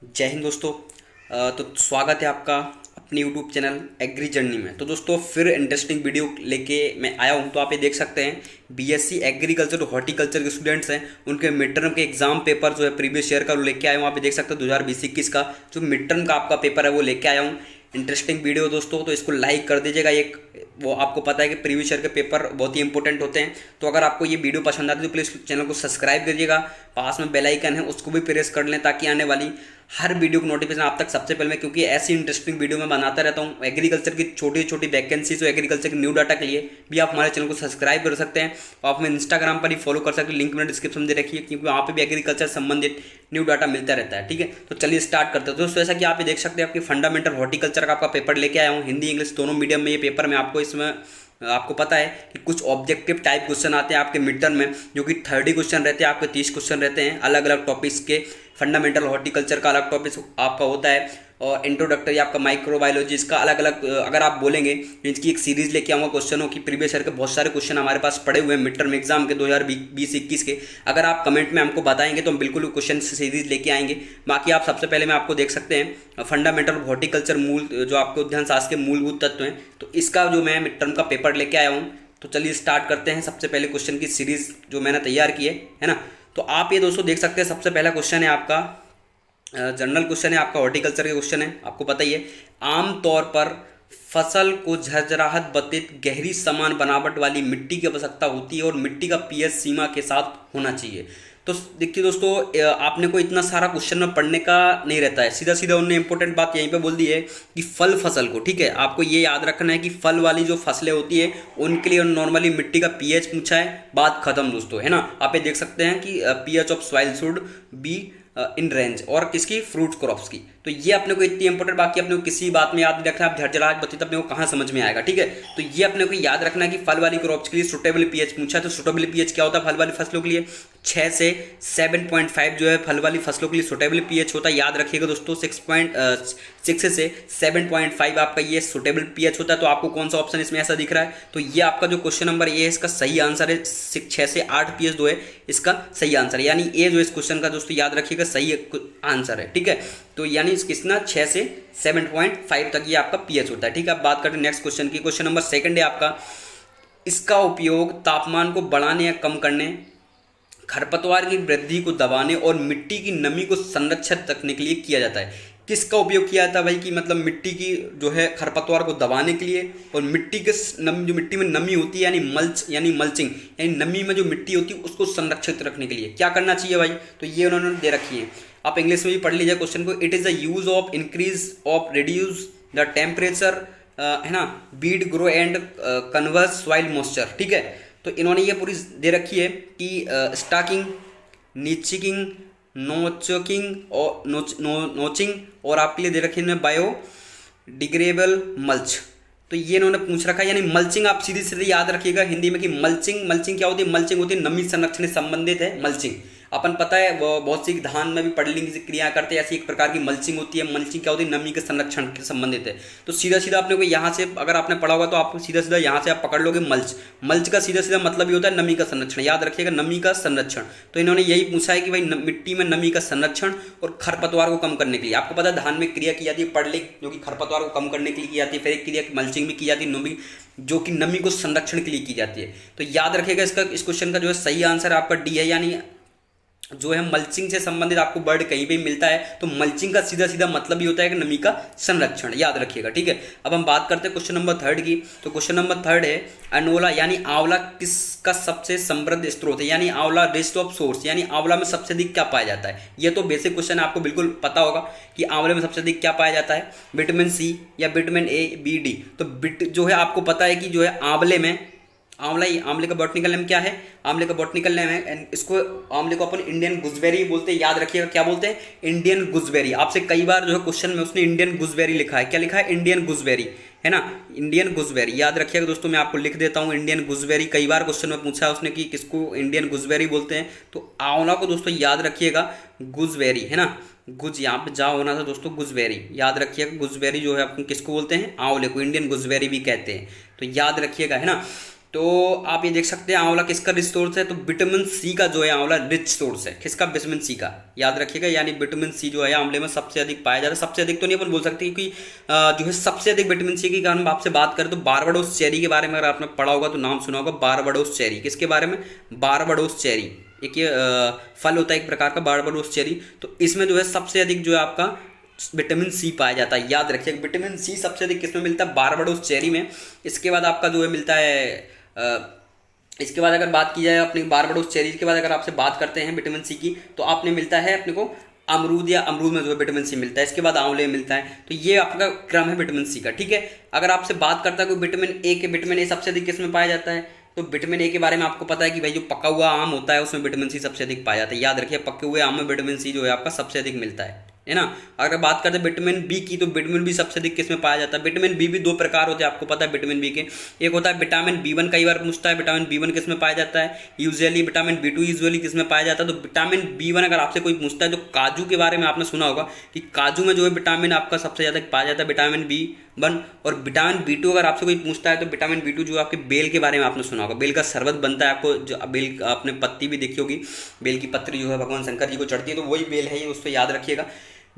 जय हिंद दोस्तों। तो स्वागत है आपका अपने यूट्यूब चैनल एग्री जर्नी में। तो दोस्तों फिर इंटरेस्टिंग वीडियो लेके मैं आया हूँ। तो आप ये देख सकते हैं बीएससी एग्रीकल्चर और हॉर्टिकल्चर के स्टूडेंट्स हैं, उनके मिड टर्म के एग्जाम पेपर जो है प्रीवियस ईयर का वो लेके आया हूँ। आप ये देख सकते हैं 2020-21 का जो मिड टर्म का आपका पेपर है वो लेके आया हूँ। इंटरेस्टिंग वीडियो दोस्तों, तो इसको लाइक कर दीजिएगा। एक वो आपको पता है कि प्रीवियस ईयर के पेपर बहुत ही इंपॉर्टेंट होते हैं। तो अगर आपको ये वीडियो पसंद आती है तो प्लीज़ चैनल को सब्सक्राइब करिएगा। पास में बेल आइकन है उसको भी प्रेस कर लें ताकि आने वाली हर वीडियो की नोटिफिकेशन आप तक सबसे पहले मैं, क्योंकि ऐसी इंटरेस्टिंग वीडियो मैं बनाता रहता हूँ। एग्रीकल्चर की छोटी छोटी वैकेंसीज और एग्रीकल्चर के न्यू डाटा के लिए भी आप हमारे चैनल को सब्सक्राइब कर सकते हैं। और आप हमें इंस्टाग्राम पर ही फॉलो कर सकते हैं, लिंक मैंने डिस्क्रिप्शन में दे रखी है, क्योंकि वहाँ पे भी एग्रीकल्चर संबंधित न्यू डाटा मिलता रहता है। ठीक है, तो चलिए स्टार्ट करते हैं। दोस्तों जैसा कि आप ये देख सकते हैं आपकी फंडामेंटल हॉर्टिकल्चर का आपका पेपर लेके आया हूँ, हिंदी इंग्लिश दोनों मीडियम में। ये पेपर में आपको इसमें आपको पता है कि कुछ ऑब्जेक्टिव टाइप क्वेश्चन आते हैं आपके मिड टर्म में, जो कि 30 क्वेश्चन रहते हैं, आपके 30 क्वेश्चन रहते हैं अलग अलग टॉपिक्स के। फंडामेंटल हॉर्टिकल्चर का अलग टॉपिक आपका होता है और इंट्रोडक्टरी आपका माइक्रोबायोलॉजी, इसका अलग अलग अगर आप बोलेंगे इसकी एक सीरीज लेके आऊँगा क्वेश्चनों की। प्रीवियस ईयर के बहुत सारे क्वेश्चन हमारे पास पड़े हुए हैं मिड टर्म एग्जाम के 2020-21 के। अगर आप कमेंट में हमको बताएंगे तो हम बिल्कुल क्वेश्चन सीरीज लेके आएंगे। बाकी आप सबसे पहले मैं आपको देख सकते हैं फंडामेंटल हॉर्टिकल्चर मूल जो आपके उद्यान शास्त्र के मूलभूत तत्व हैं, तो इसका जो मैं मिड टर्म का पेपर लेके आया हूँ। तो चलिए स्टार्ट करते हैं। सबसे पहले क्वेश्चन की सीरीज जो मैंने तैयार की है ना। तो आप ये दोस्तों देख सकते हैं सबसे पहला क्वेश्चन है आपका जनरल क्वेश्चन है आपका, हॉर्टिकल्चर के क्वेश्चन है। आपको पता ही है आमतौर पर फसल को झरझराहट बतित गहरी समान बनावट वाली मिट्टी की आवश्यकता होती है और मिट्टी का पीएच सीमा के साथ होना चाहिए। तो देखिए दोस्तों, आपने को इतना सारा क्वेश्चन में पढ़ने का नहीं रहता है, सीधा सीधा उन्होंने इंपॉर्टेंट बात यहीं पे बोल दी है कि फल फसल को, ठीक है, आपको ये याद रखना है कि फल वाली जो फसलें होती है उनके लिए नॉर्मली मिट्टी का पीएच पूछा है, बात खत्म दोस्तों, है ना। आप ये देख सकते हैं कि pH of soil should be in range, और किसकी, फ्रूट क्रॉप्स की। तो ये अपने को इतनी इंपॉर्टेंट, बाकी अपने को किसी बात में याद नहीं रखना है। आप झरझराहट बतित अपने को कहाँ समझ में आएगा, ठीक है। तो ये अपने को याद रखना है कि फल वाली क्रॉप्स के लिए सुटेबल पीएच पूछा। तो सुटेबल पीएच क्या होता है फल वाली फसलों के लिए, 6 से 7.5 जो है फल वाली फसलों के लिए सुटेबल पीएच होता है। याद रखिएगा दोस्तों, 6 से 7.5 आपका ये सुटेबल पीएच होता है। तो आपको कौन सा ऑप्शन इसमें ऐसा दिख रहा है, तो ये आपका जो क्वेश्चन नंबर ए है इसका सही आंसर है। 6 से 8 पीएच जो है इसका सही आंसर है, यानी ए जो इस क्वेश्चन का दोस्तों याद रखिएगा सही आंसर है, ठीक है। तो यानी कितना 6 से 7.5 तक ये आपका पीएच होता है, ठीक है। अब बात करते हैं नेक्स्ट क्वेश्चन की। क्वेश्चन नंबर सेकंड है आपका, इसका उपयोग तापमान को बढ़ाने या कम करने, खरपतवार की वृद्धि को दबाने और मिट्टी की नमी को संरक्षित रखने के लिए किया जाता है। किसका उपयोग किया जाता है भाई, कि मतलब मिट्टी की जो है खरपतवार को दबाने के लिए और मिट्टी के जो मिट्टी में नमी होती है यानी मल्चिंग यानी नमी में जो मिट्टी होती है उसको संरक्षित रखने के लिए क्या करना चाहिए भाई। तो ये उन्होंने दे रखी है, आप इंग्लिश में भी पढ़ लीजिए क्वेश्चन को। It is the use of increase of reduce the temperature, है ना, Beed grow and converse soil moisture, ठीक है। तो इन्होंने ये पूरी दे रखी है कि स्टाकिंग, नीचिंग, नोचिंग और नोचिंग, और आपके लिए दे रखी है बायो डिग्रेडेबल मल्च। तो ये इन्होंने पूछ रखा है, यानी मल्चिंग आप सीधी सीधी याद रखिएगा हिंदी में कि मल्चिंग क्या होती है। मल्चिंग होती है नमी संरक्षण से संबंधित है मल्चिंग। अपन पता है वो बहुत सी धान में भी पड़लिंग क्रिया करते हैं, ऐसी एक प्रकार की मल्चिंग होती है। मल्चिंग क्या होती है, नमी के संरक्षण के संबंधित है। तो सीधा सीधा अपने को यहाँ से अगर आपने पढ़ा होगा तो आपको सीधा सीधा यहाँ से आप पकड़ लोगे मल्च का सीधा सीधा मतलब ही होता है नमी का संरक्षण। याद रखिएगा नमी का संरक्षण। तो इन्होंने यही पूछा है कि भाई मिट्टी में नमी का संरक्षण और खरपतवार को कम करने के लिए। आपको पता है धान में क्रिया की जाती है पड़लिंग, जो कि खरपतवार को कम करने के लिए की जाती है। फिर एक क्रिया की मल्चिंग भी की जाती है, नमी जो कि नमी को संरक्षण के लिए की जाती है। तो याद रखिएगा इसका इस क्वेश्चन का जो है सही आंसर आपका डी है, यानी जो है मल्चिंग से संबंधित आपको वर्ड कहीं भी मिलता है तो मल्चिंग का सीधा सीधा मतलब ही होता है कि नमी का संरक्षण, याद रखिएगा, ठीक है। अब हम बात करते हैं क्वेश्चन नंबर थर्ड की। तो क्वेश्चन नंबर थर्ड है अनोला यानी आंवला किसका सबसे समृद्ध स्रोत है, यानी आंवला रिस्ट ऑफ सोर्स, यानी आंवला में सबसे अधिक क्या पाया जाता है। ये तो बेसिक क्वेश्चन आपको बिल्कुल पता होगा कि आंवले में सबसे अधिक क्या पाया जाता है, विटामिन सी या विटामिन ए बी डी। तो जो है आपको पता है कि जो है आंवले में आंवले का बॉटनिकल नेम क्या है, आंवले का बॉटनिकल नेम है, इसको आंवले को अपन इंडियन गुजबेरी बोलते हैं। याद रखिएगा क्या बोलते हैं, इंडियन गुजबेरी। आपसे कई बार जो है क्वेश्चन में उसने इंडियन गुजबेरी लिखा है, क्या लिखा है, इंडियन गुजबेरी, है ना, इंडियन गुजबेरी। याद रखिएगा दोस्तों, मैं आपको लिख देता हूँ इंडियन गुजबेरी। कई बार क्वेश्चन में पूछा है उसने कि किसको इंडियन गुजबेरी बोलते हैं। तो आंवला को दोस्तों याद रखिएगा गुजबेरी, है ना, गुज यहाँ पे जा होना था दोस्तों, गुजबेरी। याद रखिएगा गुजबेरी जो है अपन किसको बोलते हैं, आंवले को इंडियन गुजबेरी भी कहते हैं। तो याद रखिएगा, है ना। तो आप ये देख सकते हैं आंवला किसका रिच सोर्स है, तो विटामिन सी का जो है आंवला रिच सोर्स है। किसका? विटामिन सी का, याद रखिएगा। यानी विटामिन सी जो है आंवले में सबसे अधिक पाया जाता है। सबसे अधिक तो नहीं अपन बोल सकते, क्योंकि जो है सबसे अधिक विटामिन सी की कारण आपसे बात करें तो बारबाडोस चेरी के बारे में अगर आपने पढ़ा होगा तो नाम सुना होगा, बारबाडोस चेरी। किसके बारे में? Barbados cherry. एक ये फल होता है एक प्रकार का, बारबाडोस चेरी। तो इसमें जो है सबसे अधिक जो है आपका विटामिन सी पाया जाता है, याद रखिएगा। विटामिन सी सबसे अधिक किसमें मिलता है? बारबाडोस चेरी में। इसके बाद आपका जो है मिलता है इसके बाद अगर बात की जाए अपने बारबाडोस चेरी के बाद अगर आपसे बात करते हैं विटामिन सी की, तो आपने मिलता है अपने को अमरूद, या अमरूद में जो है विटामिन सी मिलता है। इसके बाद आंवले में मिलता है। तो ये आपका क्रम है विटामिन सी का, ठीक है। अगर आपसे बात करता है कोई विटामिन ए के, विटामिन ए सबसे अधिक किसमें पाया जाता है, तो विटामिन ए के बारे में आपको पता है कि भाई जो पका हुआ आम होता है उसमें विटामिन सी सबसे अधिक पाया जाता है। याद रखिए, पके हुए आम में विटामिन सी जो है आपका सबसे अधिक मिलता है ना। अगर बात करते हैं विटामिन बी की, तो विटामिन बी सबसे अधिक किसमें पाया जाता है? विटामिन बी भी दो प्रकार होते हैं, आपको पता है विटामिन बी के। एक होता है विटामिन बी1, कई बार पूछता है विटामिन बी1 किसमें पाया जाता है यूजुअली। विटामिन बी2 यूजुअली किसमें पाया जाता है? तो विटामिन बी1 अगर आपसे कोई पूछता है, तो काजू के बारे में आपने सुना होगा कि काजू में जो है विटामिन आपका सबसे ज़्यादा पाया जाता है, विटामिन बी1। और विटामिन बी2 अगर आपसे कोई पूछता है, तो विटामिन बी2 जो आपके बेल के बारे में आपने सुना होगा। बेल का शरबत बनता है, आपको जो बेल आपने पत्ती भी देखी होगी, बेल की पत्री जो है भगवान शंकर जी को चढ़ती है, तो वही बेल है ये, उस पर याद रखिएगा।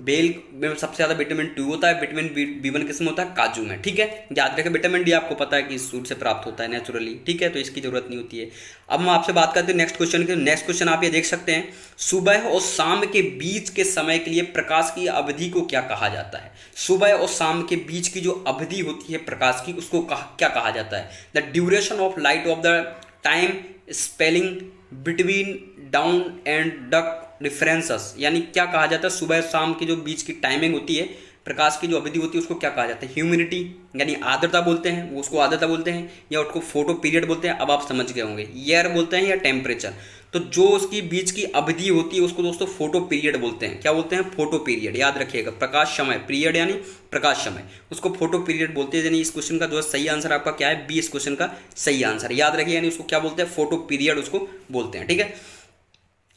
बेल में सबसे ज़्यादा विटामिन 2 होता है, विटामिन बी1 किसमें होता है? काजू में, ठीक है। याद रखें, विटामिन डी आपको पता है कि इस सूट से प्राप्त होता है नेचुरली, ठीक है, तो इसकी जरूरत नहीं होती है। अब हम आपसे बात करते हैं नेक्स्ट क्वेश्चन की। नेक्स्ट क्वेश्चन आप ये देख सकते हैं, सुबह और शाम के बीच के समय के लिए प्रकाश की अवधि को क्या कहा जाता है? सुबह और शाम के बीच की जो अवधि होती है प्रकाश की, उसको क्या कहा जाता है? The duration of light of the time spelling between down and duck differences. यानी क्या कहा जाता है? सुबह शाम की जो बीच की टाइमिंग होती है, प्रकाश की जो अवधि होती है, उसको क्या कहा जाता है? ह्यूमिडिटी यानी आर्द्रता बोलते हैं, वो उसको आर्द्रता बोलते हैं, या उसको फोटो पीरियड बोलते हैं। अब आप समझ गए होंगे, एयर बोलते हैं या टेम्परेचर। तो जो उसकी बीच की अवधि होती है उसको दोस्तों फोटो पीरियड बोलते हैं। क्या बोलते हैं? Photo period. याद रखिएगा, प्रकाश समय, पीरियड यानी प्रकाश समय, उसको फोटो पीरियड बोलते हैं। यानी इस क्वेश्चन का जो है सही आंसर आपका क्या है? बी इस क्वेश्चन का सही आंसर। याद रखिए, यानी उसको क्या बोलते हैं? फोटो पीरियड उसको बोलते हैं, ठीक है।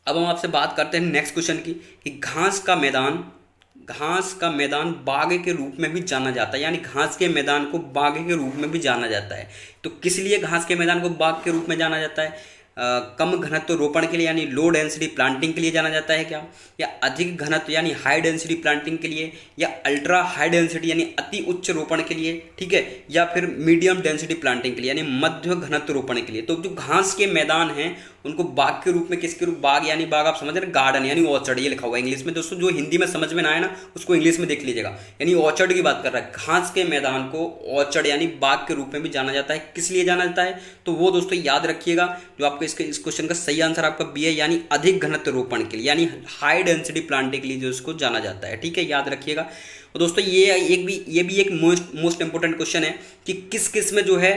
अब हम आपसे बात करते हैं नेक्स्ट क्वेश्चन की, कि घास का मैदान बाग के रूप में भी जाना जाता है। यानी घास के मैदान को बाग के रूप में भी जाना जाता है। तो किस लिए घास के मैदान को बाग के रूप में जाना जाता है? कम घनत्व रोपण के लिए, यानी लो डेंसिटी प्लांटिंग के लिए जाना जाता है क्या? या अधिक घनत्व यानी हाई डेंसिटी प्लांटिंग के लिए, या अल्ट्रा हाई डेंसिटी यानी अति उच्च रोपण के लिए, ठीक है, या फिर मीडियम डेंसिटी प्लांटिंग के लिए यानी मध्य घनत्व रोपण के लिए। तो जो घास के मैदान हैं उनको बाग के रूप में, किसके रूप? बाग यानी बाग आप समझ रहे हैं, गार्डन यानी ऑर्चर्ड, ये लिखा हुआ है इंग्लिश में। दोस्तों जो हिंदी में समझ में ना आए ना, उसको इंग्लिश में देख लीजिएगा। यानी ऑर्चर्ड की बात कर रहा है। घास के मैदान को ऑर्चर्ड यानी बाग के रूप में भी जाना जाता है। किस लिए जाना जाता है? तो वो दोस्तों याद रखिएगा, जो आपको इस क्वेश्चन का सही आंसर आपका बी है, यानी अधिक घनत्व रोपण के लिए, यानी हाई डेंसिटी प्लांटिंग के लिए जो इसको जाना जाता है, ठीक है, याद रखिएगा। और दोस्तों ये भी एक मोस्ट इंपोर्टेंट क्वेश्चन है कि किस किस में जो है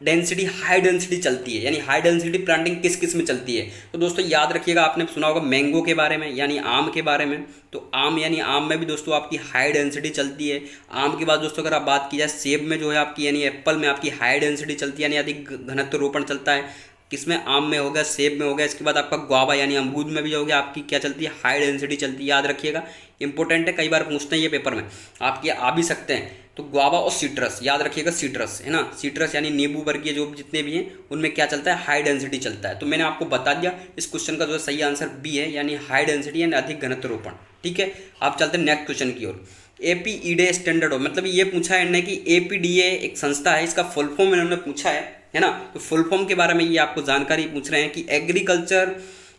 डेंसिटी हाई डेंसिटी चलती है, यानी हाई डेंसिटी प्लांटिंग किस किस में चलती है। तो दोस्तों याद रखिएगा, आपने सुना होगा मैंगो के बारे में, यानी आम के बारे में। तो आम यानी आम में भी दोस्तों आपकी हाई डेंसिटी चलती है। आम के बाद दोस्तों अगर आप बात की जाए सेब में जो है आपकी, यानी एप्पल में आपकी हाई डेंसिटी चलती है, यानी अधिक घनत्व रोपण चलता है। किसमें? आम में हो गया, सेब में हो गया। इसके बाद आपका गुआवा यानी अमरूद में भी हो गया, आपकी क्या चलती है? हाई डेंसिटी चलती है। याद रखिएगा, इंपॉर्टेंट है, कई बार पूछते हैं ये पेपर में, आपके आ भी सकते हैं। तो गुआवा और सीट्रस, याद रखिएगा, सीट्रस है ना, सीट्रस यानी नींबू वर्गीय जो जितने भी हैं उनमें क्या चलता है? हाई डेंसिटी चलता है। तो मैंने आपको बता दिया, इस क्वेश्चन का जो है सही आंसर बी है, यानी हाई डेंसिटी यानी अधिक घनत्व रोपण, ठीक है। आप चलते हैं नेक्स्ट क्वेश्चन की ओर। एपीईडे स्टैंडर्ड, मतलब ये पूछा है इन्होंने कि एपीडीए एक संस्था है, इसका फुल फॉर्म इन्होंने पूछा है ना। तो फुल फॉर्म के बारे में ये आपको जानकारी पूछ रहे हैं कि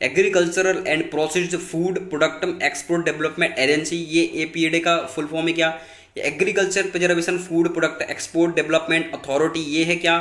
agricultural and processed food product export development agency. ये एपीईडे का फुल फॉर्म है क्या? Agriculture preservation food product export development authority, ये है क्या?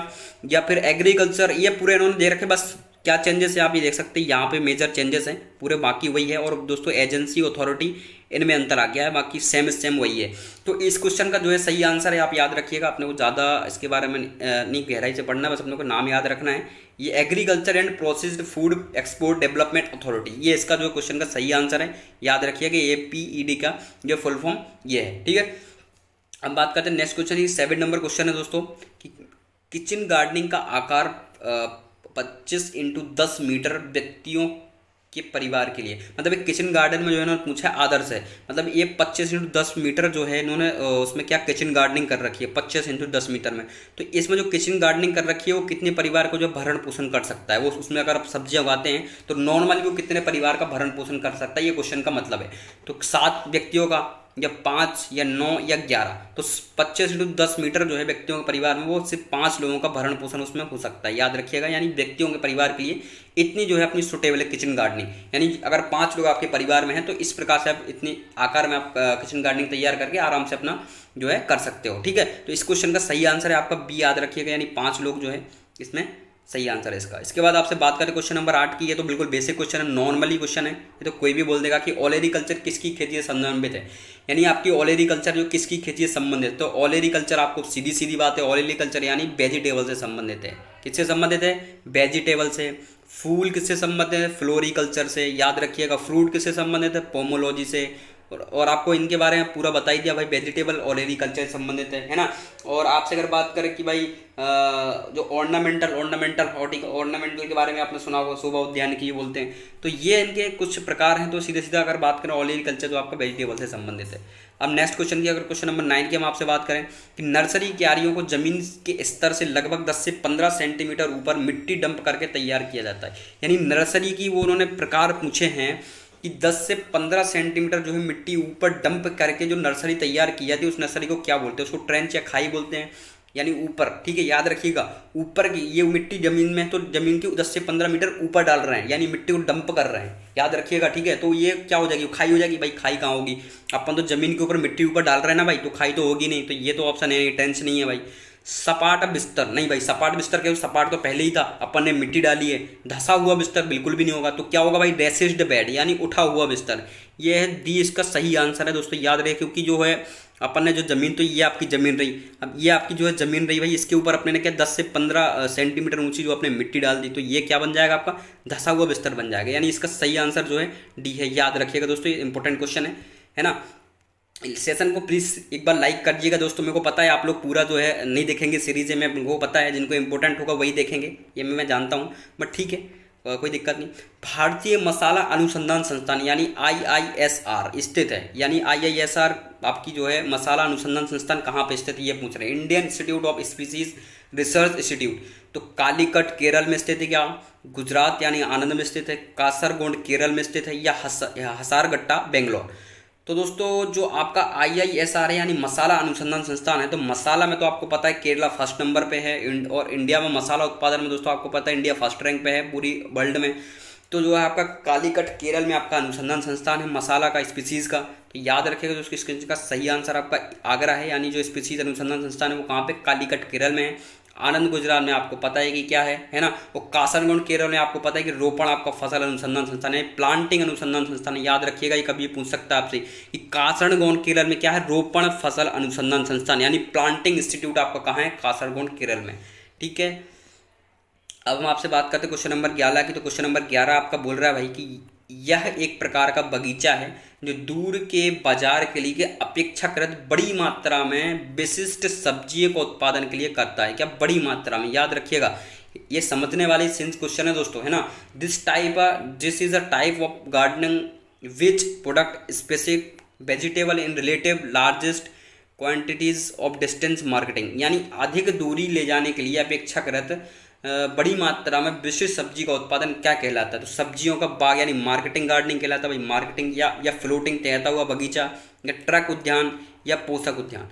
या फिर एग्रीकल्चर, ये पूरे इन्होंने दे रखे। बस क्या चेंजेस है आप ये देख सकते हैं, यहाँ पे मेजर चेंजेस हैं, पूरे बाकी वही है। और दोस्तों एजेंसी अथॉरिटी इनमें अंतर आ गया है, बाकी सेम वही है। तो इस क्वेश्चन का जो है सही आंसर है, आप याद रखिएगा, अपने को ज़्यादा इसके बारे में नहीं गहराई से पढ़ना है, बस अपने को नाम याद रखना है। ये agriculture and processed food export development authority, ये इसका जो क्वेश्चन का सही आंसर है। याद रखिएगा एपीईडी का जो फुल फॉर्म ये है, ठीक है। अब बात करते हैं नेक्स्ट क्वेश्चन, ये 7 नंबर क्वेश्चन है दोस्तों कि किचन गार्डनिंग का आकार 25 × 10 मीटर व्यक्तियों के परिवार के लिए, मतलब एक किचन गार्डन में जो है ना पूछा है आदर्श है, मतलब ये 25x10 मीटर जो है इन्होंने उसमें क्या किचन गार्डनिंग कर रखी है 25x10 मीटर में। तो इसमें जो किचन गार्डनिंग कर रखी है वो कितने परिवार को जो भरण पोषण कर सकता है, वो उसमें अगर आप सब्जियां उगाते हैं तो नॉर्मली वो कितने परिवार का भरण पोषण कर सकता है, ये क्वेश्चन का मतलब है। तो 7 व्यक्तियों का या 5 या 9 या 11, तो 25x10 मीटर जो है व्यक्तियों के परिवार में वो सिर्फ 5 लोगों का भरण पोषण उसमें हो सकता है, याद रखिएगा। यानी व्यक्तियों के परिवार के लिए इतनी जो है अपनी सुटेबल है किचन गार्डनिंग, यानी अगर 5 लोग आपके परिवार में हैं तो इस प्रकार से आप इतनी आकार में आप किचन गार्डनिंग तैयार करके आराम से अपना जो है कर सकते हो, ठीक है। तो इस क्वेश्चन का सही आंसर है आपका बी, याद रखिएगा, यानी 5 लोग जो है इसमें सही आंसर है इसका। इसके बाद आपसे बात करें क्वेश्चन नंबर 8 की, ये तो बिल्कुल बेसिक क्वेश्चन है, नॉर्मली क्वेश्चन है, ये तो कोई भी बोल देगा कि ओलेरीकल्चर किसकी खेती से संबंधित है, यानी आपकी ओलेरीकल्चर जो किसकी खेती से संबंधित है। तो ओलेरीकल्चर आपको सीधी सीधी बात है, ओलेरीकल्चर यानी वेजिटेबल से संबंधित है। किससे संबंधित है? वेजिटेबल से। फूल किससे संबंधित है? फ्लोरिकल्चर से, याद रखिएगा। फ्रूट किससे संबंधित है? पोमोलॉजी से। और आपको इनके बारे में पूरा बता ही दिया भाई, वेजिटेबल और एग्रीकल्चर से संबंधित है ना। और आपसे अगर बात करें कि भाई जो ऑर्नामेंटल के बारे में आपने सुना होगा, शोभा उद्यान की ये बोलते हैं, तो ये इनके कुछ प्रकार हैं। तो सीधे सीधा अगर बात करें ऑल एग्रीकल्चर तो आपका वेजिटेबल से संबंधित है। अब नेक्स्ट क्वेश्चन की, अगर क्वेश्चन नंबर 9 की हम आपसे बात करें कि नर्सरी क्यारियों को जमीन के स्तर से लगभग 10 से 15 सेंटीमीटर ऊपर मिट्टी डंप करके तैयार किया जाता है। यानी नर्सरी की वो उन्होंने प्रकार पूछे हैं कि 10 से 15 सेंटीमीटर जो है मिट्टी ऊपर डंप करके जो नर्सरी तैयार की जाती है उस नर्सरी को क्या बोलते हैं? उसको ट्रेंच या खाई बोलते हैं, यानी ऊपर, ठीक है, याद रखिएगा। ऊपर की ये मिट्टी जमीन में, तो जमीन के 10 से 15 मीटर ऊपर डाल रहे हैं, यानी मिट्टी को डंप कर रहे हैं, याद रखिएगा, ठीक है। तो ये क्या हो जाएगी? खाई हो जाएगी। भाई खाई कहाँ होगी? अपन तो जमीन के ऊपर मिट्टी ऊपर डाल रहे हैं ना भाई, तो खाई तो होगी नहीं। तो ये तो ऑप्शन है, टेंस नहीं है भाई। सपाट बिस्तर नहीं भाई, सपाट बिस्तर के सपाट तो पहले ही था, अपन ने मिट्टी डाली है। धसा हुआ बिस्तर बिल्कुल भी नहीं होगा। तो क्या होगा भाई? रेसिस्ड बेड, यानी उठा हुआ बिस्तर। ये है दी, इसका सही आंसर है दोस्तों, याद रहे। क्योंकि जो है अपन ने जो जमीन, तो ये आपकी जमीन रही, अब ये आपकी जो है जमीन रही भाई, इसके ऊपर अपने ने क्या 10 से 15 सेंटीमीटर ऊंची जो अपने मिट्टी डाल दी, तो ये क्या बन जाएगा? आपका धसा हुआ बिस्तर बन जाएगा। यानी इसका सही आंसर जो है डी है, याद रखिएगा दोस्तों, ये इंपॉर्टेंट क्वेश्चन है ना। सेशन को प्लीज़ एक बार लाइक कर दीजिएगा दोस्तों। मेरे को पता है आप लोग पूरा जो है नहीं देखेंगे सीरीज है, मेरे को पता है, जिनको इंपॉर्टेंट होगा वही देखेंगे, ये मैं जानता हूँ, बट ठीक है, कोई दिक्कत नहीं। भारतीय मसाला अनुसंधान संस्थान यानी IISR स्थित है, यानी IISR आपकी जो है मसाला अनुसंधान संस्थान कहाँ पे स्थित है ये पूछ रहे हैं। Indian institute of species research institute, तो कालीकट केरल में स्थित है क्या? गुजरात यानी आनंद में स्थित है। कासरगोड केरल में स्थित है, या हसारगट्टा बेंगलोर। तो दोस्तों जो आपका IISR है यानी मसाला अनुसंधान संस्थान है, तो मसाला में तो आपको पता है केरला फर्स्ट नंबर पे है, और इंडिया में मसाला उत्पादन में दोस्तों आपको पता है इंडिया फर्स्ट रैंक पे है पूरी वर्ल्ड में। तो जो है आपका कालीकट केरल में आपका अनुसंधान संस्थान है मसाला का, स्पीसीज़ का। तो याद रखिएगा दोस्तों, इसका सही आंसर आपका आगरा है, यानी जो स्पीसीज अनुसंधान संस्थान है वो कहाँ पे? कालीकट केरल में है। आनंद गुजरात में आपको पता है कि क्या है ना। और कासरगोड केरल में आपको पता है कि रोपण आपका फसल अनुसंधान संस्थान है, प्लांटिंग अनुसंधान संस्थान है, याद रखिएगा। ये कभी पूछ सकता है आपसे कि कासरगोड केरल में क्या है? रोपण फसल अनुसंधान संस्थान, यानी प्लांटिंग इंस्टीट्यूट आपका कहाँ है? कासरगोड केरल में, ठीक है। अब हम आपसे बात करते हैं क्वेश्चन नंबर 11 की। तो क्वेश्चन नंबर 11 आपका बोल रहा है भाई कि यह एक प्रकार का बगीचा है जो दूर के बाजार के लिए अपेक्षाकृत बड़ी मात्रा में विशिष्ट सब्जियों का उत्पादन के लिए करता है। क्या? बड़ी मात्रा में, याद रखिएगा, ये समझने वाली सिंस क्वेश्चन है दोस्तों, है ना। This is a type of gardening which product specific vegetable in relative largest quantities of distance marketing, यानी अधिक दूरी ले जाने के लिए अपेक्षाकृत बड़ी मात्रा में विशिष्ट सब्जी का उत्पादन क्या कहलाता है? तो सब्जियों का बाग यानी मार्केटिंग गार्डनिंग कहलाता है भाई। मार्केटिंग या फ्लोटिंग तैरता हुआ बगीचा, या ट्रक उद्यान, या पोषक उद्यान।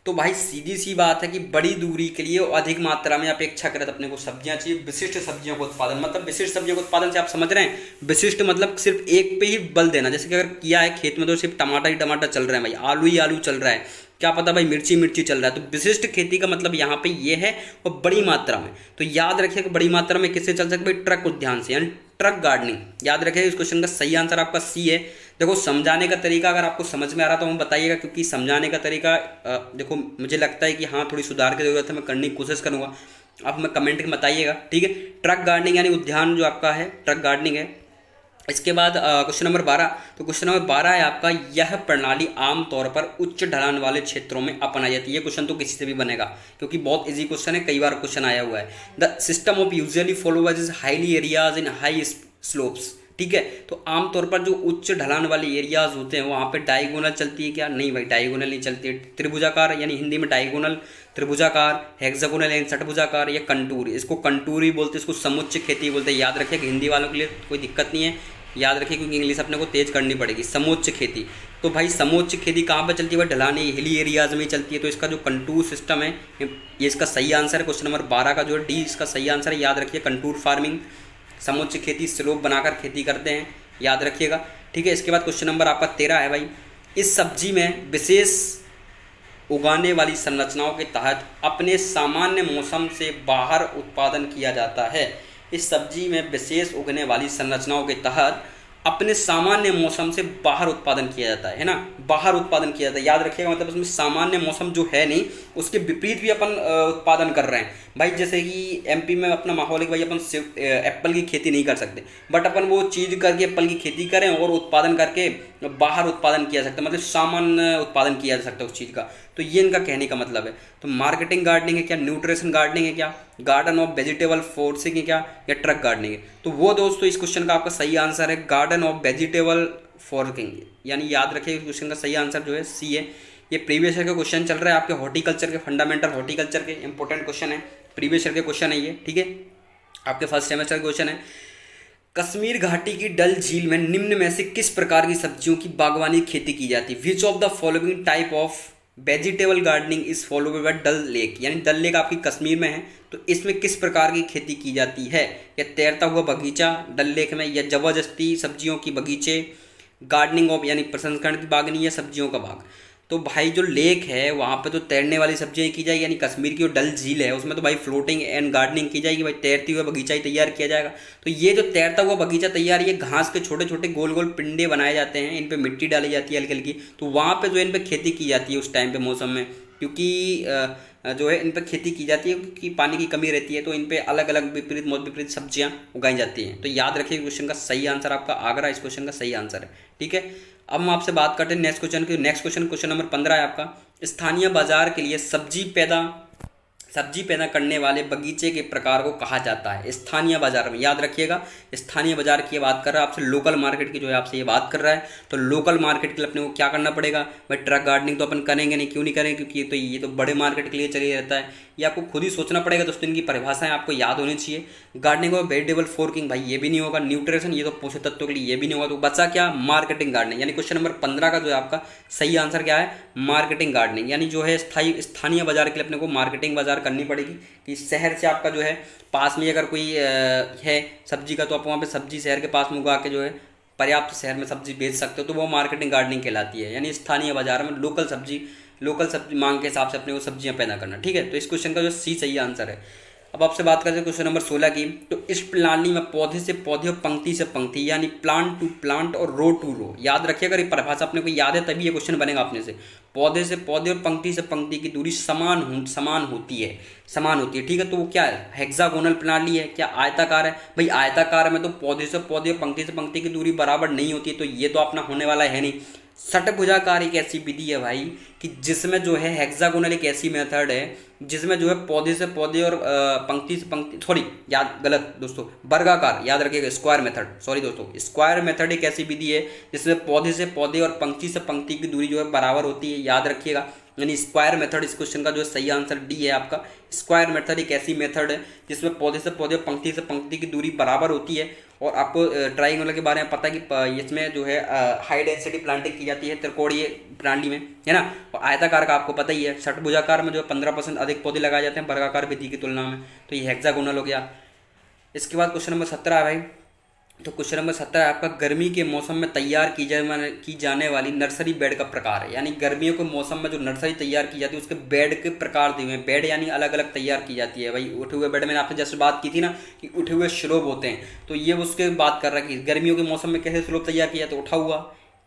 तो भाई सीधी सी बात है कि बड़ी दूरी के लिए अधिक मात्रा में अपेक्षाकृत अपने को सब्जियां चाहिए, विशिष्ट सब्जियों का उत्पादन। मतलब विशिष्ट सब्जियों के उत्पादन से आप समझ रहे हैं, विशिष्ट मतलब सिर्फ एक पे ही बल देना। जैसे कि अगर किया है खेत में तो सिर्फ टमाटर ही टमाटर चल रहे हैं भाई, आलू ही आलू चल रहा है, क्या पता भाई मिर्ची मिर्ची चल रहा है। तो विशिष्ट खेती का मतलब यहाँ पे ये है, और बड़ी मात्रा में। तो याद रखिएगा बड़ी मात्रा में किससे चल सकते भाई? ट्रक उद्यान से, यानी ट्रक गार्डनिंग। याद रखिएगा इस क्वेश्चन का सही आंसर आपका सी है। देखो समझाने का तरीका अगर आपको समझ में आ रहा तो हम बताइएगा, क्योंकि समझाने का तरीका देखो मुझे लगता है कि हाँ थोड़ी सुधार की जरूरत है, मैं करने की कोशिश करूँगा। आप हमें कमेंट में बताइएगा, ठीक है। ट्रक गार्डनिंग यानी उद्यान जो आपका है ट्रक गार्डनिंग है। इसके बाद क्वेश्चन नंबर 12, तो क्वेश्चन नंबर 12 है आपका, यह प्रणाली आमतौर पर उच्च ढलान वाले क्षेत्रों में अपनाई जाती है। ये क्वेश्चन तो किसी से भी बनेगा, क्योंकि बहुत इजी क्वेश्चन है, कई बार क्वेश्चन आया हुआ है। The system of usually follow by highly areas in high slopes, ठीक है। तो आमतौर पर जो उच्च ढलान वाले एरियाज होते हैं वहाँ पे डायगोनल चलती है क्या? नहीं भाई, डायगोनल नहीं चलती है। त्रिभुजाकार यानी हिंदी में डायगोनल, त्रिभुजाकार, हेक्सागोनल यानी षटभुजाकार, या कंटूर, इसको कंटूर ही बोलते हैं, इसको समुच्च खेती बोलते हैं। याद रखिए कि हिंदी वालों के लिए कोई दिक्कत नहीं है, याद रखिए क्योंकि इंग्लिश अपने को तेज करनी पड़ेगी। समोच्च खेती, तो भाई समोच्च खेती कहाँ पर चलती है? ढलानी हिली एरियाज में चलती है। तो इसका जो कंटूर सिस्टम है ये इसका सही आंसर है। क्वेश्चन नंबर 12 का जो है डी इसका सही आंसर है। याद रखिए कंटूर फार्मिंग, समोच्च खेती, स्लोप बनाकर खेती करते हैं, याद रखिएगा, ठीक है। इसके बाद क्वेश्चन नंबर आपका 13 है भाई, इस सब्जी में विशेष उगाने वाली संरचनाओं के तहत अपने सामान्य मौसम से बाहर उत्पादन किया जाता है। इस सब्जी में विशेष उगने वाली संरचनाओं के तहत अपने सामान्य मौसम से बाहर उत्पादन किया जाता है ना, बाहर उत्पादन किया जाता है, याद रखिएगा। मतलब उसमें सामान्य मौसम जो है नहीं उसके विपरीत भी अपन उत्पादन कर रहे हैं भाई। जैसे कि एमपी में अपना माहौल है कि भाई अपन एप्पल की खेती नहीं कर सकते, बट अपन वो चीज़ करके एप्पल की खेती करें और उत्पादन करके बाहर उत्पादन किया जा सकता है, मतलब सामान्य उत्पादन किया जा सकता है उस चीज़ का। तो ये इनका कहने का मतलब है। तो मार्केटिंग गार्डनिंग है क्या? न्यूट्रिशन गार्डनिंग है क्या? गार्डन ऑफ वेजिटेबल फोर्सिंग है क्या? या ट्रक गार्डनिंग है? तो वो दोस्तों इस क्वेश्चन का आपका सही आंसर है गार्डन ऑफ वेजिटेबल फोर्किंग, यानी याद रखिए क्वेश्चन का सही आंसर जो है सी है। ये प्रीवियस ईयर का क्वेश्चन चल रहा है आपके हॉर्टिकल्चर के, फंडामेंटल हॉर्टिकल्चर के इंपॉर्टेंट क्वेश्चन है, प्रीवियस ईयर के क्वेश्चन है ये, ठीक है। आपके फर्स्ट सेमेस्टर क्वेश्चन है, कश्मीर घाटी की डल झील में निम्न में से किस प्रकार की सब्जियों की बागवानी खेती की जाती है? Which of the following type of vegetable gardening is followed by Dal lake, यानी डल लेक आपकी कश्मीर में है, तो इसमें किस प्रकार की खेती की जाती है? या तैरता हुआ बगीचा डल लेक में, या जबरदस्ती सब्जियों की बगीचे, गार्डनिंग ऑफ यानी प्रसंस्करण की बागवानी, या सब्जियों का बाग। तो भाई जो लेक है वहाँ पे तो तैरने वाली सब्जियाँ की जाएगी, यानी कश्मीर की जो डल झील है उसमें तो भाई फ्लोटिंग एंड गार्डनिंग की जाएगी, भाई तैरती हुआ बगीचा ही तैयार किया जाएगा। तो ये जो तैरता हुआ बगीचा तैयार, ये घास के छोटे छोटे गोल गोल पिंडे बनाए जाते हैं, इन पर मिट्टी डाली जाती है हल्की हल्की, तो वहाँ पर जो इन पर खेती की जाती है उस टाइम पे मौसम में, क्योंकि जो है इन पर खेती की जाती है क्योंकि पानी की कमी रहती है, तो इन पे अलग अलग विपरीत मौत विपरीत सब्जियां उगाई जाती हैं। तो याद रखिए क्वेश्चन का सही आंसर आपका आगरा इस क्वेश्चन का सही आंसर है, ठीक है। अब हम आपसे बात करते हैं नेक्स्ट क्वेश्चन की। नेक्स्ट क्वेश्चन नंबर 15 है आपका, स्थानीय बाजार के लिए सब्जी पैदा करने वाले बगीचे के प्रकार को कहा जाता है? स्थानीय बाजार में, याद रखिएगा स्थानीय बाजार की बात कर रहा है आपसे, लोकल मार्केट की जो है आपसे ये बात कर रहा है। तो लोकल मार्केट के लिए अपने को क्या करना पड़ेगा भाई? ट्रक गार्डनिंग तो अपन करेंगे नहीं, क्यों नहीं करेंगे? क्योंकि ये तो बड़े मार्केट के लिए चलिए रहता है, ये आपको खुद ही सोचना पड़ेगा दोस्तों, इनकी परिभाषाएं आपको याद होनी चाहिए। गार्डनिंग और वेजिटेबल फोर्किंग भाई ये भी नहीं होगा, न्यूट्रिशन ये तो पोषक तत्वों के लिए ये भी नहीं होगा, तो बचा क्या? मार्केटिंग गार्डनिंग, यानी क्वेश्चन नंबर 15 का जो है आपका सही आंसर क्या है? मार्केटिंग गार्डनिंग, यानी जो है स्थानीय बाजार के लिए अपने को मार्केटिंग बाजार करनी पड़ेगी कि शहर से आपका जो है पास में अगर कोई है सब्जी का, तो आप वहाँ पे सब्जी शहर के पास में उगा के जो है पर्याप्त शहर में सब्जी बेच सकते हो, तो वो मार्केटिंग गार्डनिंग कहलाती है। यानी स्थानीय बाजार में लोकल सब्जी मांग के हिसाब से अपने को सब्जियां पैदा करना, ठीक है। तो इस क्वेश्चन का जो सी सही आंसर है। अब आपसे बात करते हैं क्वेश्चन नंबर 16 की। तो इस प्रणाली में पौधे से पौधे और पंक्ति से पंक्ति, यानी प्लांट टू प्लांट और रो टू रो, याद रखिए अगर ये परिभाषा अपने को याद है तभी ये क्वेश्चन बनेगा अपने से। पौधे से पौधे और पंक्ति से पंक्ति की दूरी समान होती है, ठीक है। तो वो क्या है? हेक्सागोनल प्रणाली है क्या? आयताकार है? भाई आयताकार में तो पौधे से पौधे और पंक्ति से पंक्ति की दूरी बराबर नहीं होती है, तो ये तो अपना होने वाला है नहीं। षटभुजाकार एक ऐसी विधि है भाई कि जिसमें जो है हेक्सागोनल एक ऐसी मेथड है जिसमें जो है पौधे से पौधे और पंक्ति से पंक्ति, सॉरी याद गलत दोस्तों, वर्गाकार, याद रखिएगा स्क्वायर मेथड, सॉरी दोस्तों, स्क्वायर मेथड एक ऐसी विधि है जिसमें पौधे से पौधे और पंक्ति से पंक्ति की दूरी जो है बराबर होती है, याद रखिएगा। यानी स्क्वायर मेथड इस क्वेश्चन का जो सही आंसर डी है आपका। स्क्वायर मेथड एक ऐसी मेथड है जिसमें पौधे से पौधे पंक्ति से पंक्ति की दूरी बराबर होती है। और आपको ट्राइंगुलर के बारे में पता है कि इसमें जो है हाई डेंसिटी प्लांटिंग की जाती है त्रिकोणीय प्रणाली में, है ना। और आयताकार का आपको पता ही है। षटभुजाकार में जो 15% अधिक पौधे लगाए जाते हैं वर्गाकार विधि की तुलना में, तो ये हेक्सागोनल हो गया। इसके बाद क्वेश्चन नंबर 17 है भाई। तो क्वेश्चन नंबर 17 आपका गर्मी के मौसम में तैयार की जाने वाली नर्सरी बेड का प्रकार है। यानी गर्मियों के मौसम में जो नर्सरी तैयार की जाती है उसके बेड के प्रकार दिए हुए हैं। बेड यानी अलग अलग तैयार की जाती है भाई। उठे हुए बेड, मैंने आपसे जैसे बात की थी ना कि उठे हुए स्लोप होते हैं, तो ये उसके बात कर रहा है कि गर्मियों के मौसम में कैसे स्लोप तैयार किया, तो उठा हुआ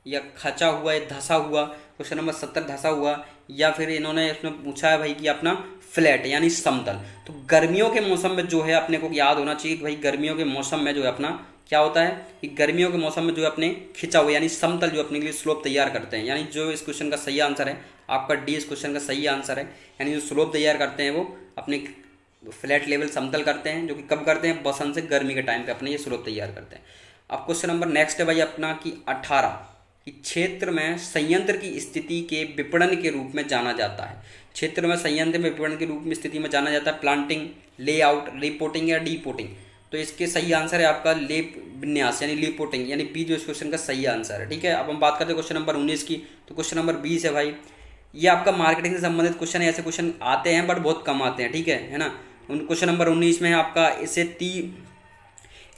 या खचा हुआ या धसा हुआ। क्वेश्चन नंबर 70 धसा हुआ, या फिर इन्होंने इसमें पूछा है भाई कि अपना फ्लैट यानी समतल। तो गर्मियों के मौसम में जो है अपने को याद होना चाहिए कि भाई गर्मियों के मौसम में जो है अपना क्या होता है कि गर्मियों के मौसम में जो है अपने खिंचा हुआ यानी समतल जो अपने के लिए स्लोप तैयार करते हैं। यानी जो इस क्वेश्चन का सही आंसर है आपका डी इस क्वेश्चन का सही आंसर है। यानी जो स्लोप तैयार करते हैं वो अपने फ्लैट लेवल समतल करते हैं, जो कि कब करते हैं? बसंत से गर्मी के टाइम पे अपने ये स्लोप तैयार करते हैं। अब क्वेश्चन नंबर नेक्स्ट है भाई अपना कि 18 कि क्षेत्र में संयंत्र की स्थिति के विपणन के रूप में जाना जाता है। क्षेत्र में संयंत्र में विपणन के रूप में स्थिति में जाना जाता है प्लांटिंग, लेआउट, रिपोर्टिंग या डीपोर्टिंग। तो इसके सही आंसर है आपका लेप विन्यास यानी लीपोटिंग यानी बी जो इस क्वेश्चन का सही आंसर है। ठीक है, अब हम बात करते हैं क्वेश्चन नंबर 19 की। तो क्वेश्चन नंबर 20 है भाई, ये आपका मार्केटिंग से संबंधित क्वेश्चन है। ऐसे क्वेश्चन आते हैं बट बहुत कम आते हैं। ठीक है ना। क्वेश्चन नंबर 19 में है आपका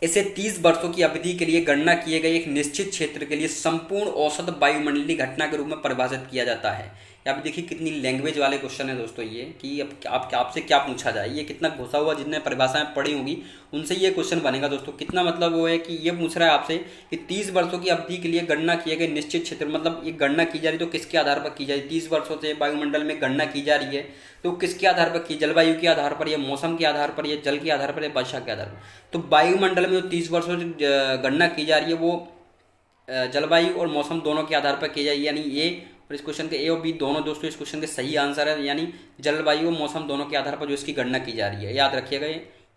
इसे 30 वर्षों की अवधि के लिए गणना किए गए एक निश्चित क्षेत्र के लिए संपूर्ण औसत वायुमंडलीय घटना के रूप में परिभाषित किया जाता है। आप देखिए कितनी लैंग्वेज वाले क्वेश्चन है दोस्तों ये, कि अब आपसे क्या पूछा जाए। ये कितना घुसा हुआ, जितने परिभाषाएं पढ़ी होंगी उनसे ये क्वेश्चन बनेगा दोस्तों। कितना मतलब वो है कि ये पूछ रहा है आपसे कि 30 वर्षों की अवधि के लिए गणना किए गए निश्चित क्षेत्र, मतलब ये गणना की जा रही तो किसके आधार पर की जा रही। 30 वर्षों से वायुमंडल में गणना की जा रही है तो किसके आधार पर की, जलवायु के आधार पर या मौसम के आधार पर या जल के आधार पर या वर्षा के आधार पर। तो वायुमंडल में जो 30 वर्षों से गणना की जा रही है वो जलवायु और मौसम दोनों के आधार पर की जाएगी, यानी ये और इस क्वेश्चन के ए और बी दोनों दोस्तों इस क्वेश्चन के सही आंसर है, यानी जलवायु और मौसम दोनों के आधार पर जो इसकी गणना की जा रही है। याद रखिएगा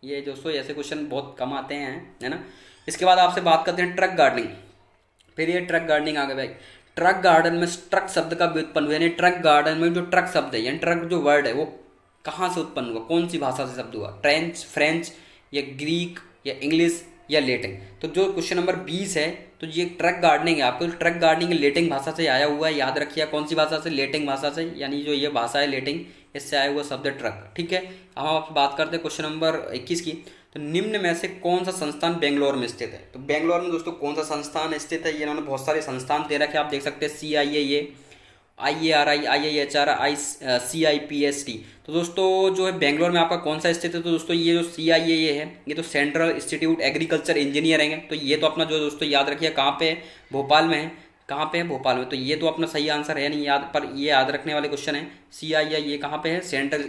ये दोस्तों, ऐसे क्वेश्चन बहुत कम आते हैं, है ना। इसके बाद आपसे बात करते हैं ट्रक गार्डनिंग। फिर ये ट्रक गार्डनिंग आ गया भाई। ट्रक गार्डन में ट्रक शब्द का व्युत्पन्न हुआ, यानी ट्रक गार्डन में जो ट्रक शब्द है यानी ट्रक जो वर्ड है वो कहाँ से उत्पन्न हुआ, कौन सी भाषा से शब्द हुआ। फ्रेंच या ग्रीक या इंग्लिश या लेटिन। तो जो क्वेश्चन नंबर 20 है तो ये ट्रक गार्डनिंग है आपको, ट्रक गार्डनिंग लेटिन भाषा से आया हुआ है। याद रखिए कौन सी भाषा से, लेटिन भाषा से, यानी जो ये भाषा है लेटिन, इससे आया हुआ शब्द ट्रक। ठीक है, अब हम बात करते हैं क्वेश्चन नंबर 21 की। तो निम्न में से कौन सा संस्थान बेंगलोर में स्थित है। तो बेंगलोर में दोस्तों कौन सा संस्थान स्थित है, ये इन्होंने बहुत सारे संस्थान दे रखे, आप देख सकते हैं CIAA, IARI, IIHR, CIPST। तो दोस्तों जो है बेंगलोर में आपका कौन सा स्थित है, तो दोस्तों ये जो CIAA है ये तो सेंट्रल इंस्टीट्यूट एग्रीकल्चर इंजीनियरिंग है। तो ये तो अपना जो दोस्तों याद रखिए कहाँ पे है, भोपाल में है। कहाँ पे है, भोपाल में। तो ये तो अपना सही आंसर है नहीं, याद पर ये याद रखने वाले क्वेश्चन है। CIAA कहाँ पे है, सेंट्रल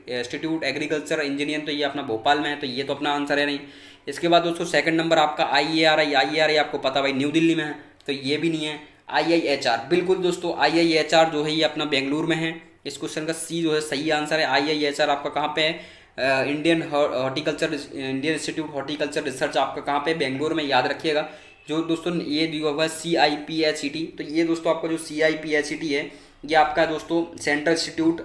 इंस्टीट्यूट एग्रीकल्चर इंजीनियरिंग, तो ये अपना भोपाल में है। तो ये तो अपना आंसर है नहीं। इसके बाद दोस्तों सेकंड नंबर आपका IARI आपको पता भाई न्यू दिल्ली में है, तो ये भी नहीं है। IIHR बिल्कुल दोस्तों, IIHR जो है ये अपना बेंगलुरु में है। इस क्वेश्चन का सी जो है सही आंसर है। IIHR आपका कहाँ पे है, इंडियन इंस्टीट्यूट हॉर्टिकल्चर रिसर्च आपका कहाँ पे, बेंगलुरु में। याद रखिएगा जो दोस्तों ये दिया हुआ है CIPHET, तो ये दोस्तों आपका जो CIPHET है ये आपका दोस्तों central institute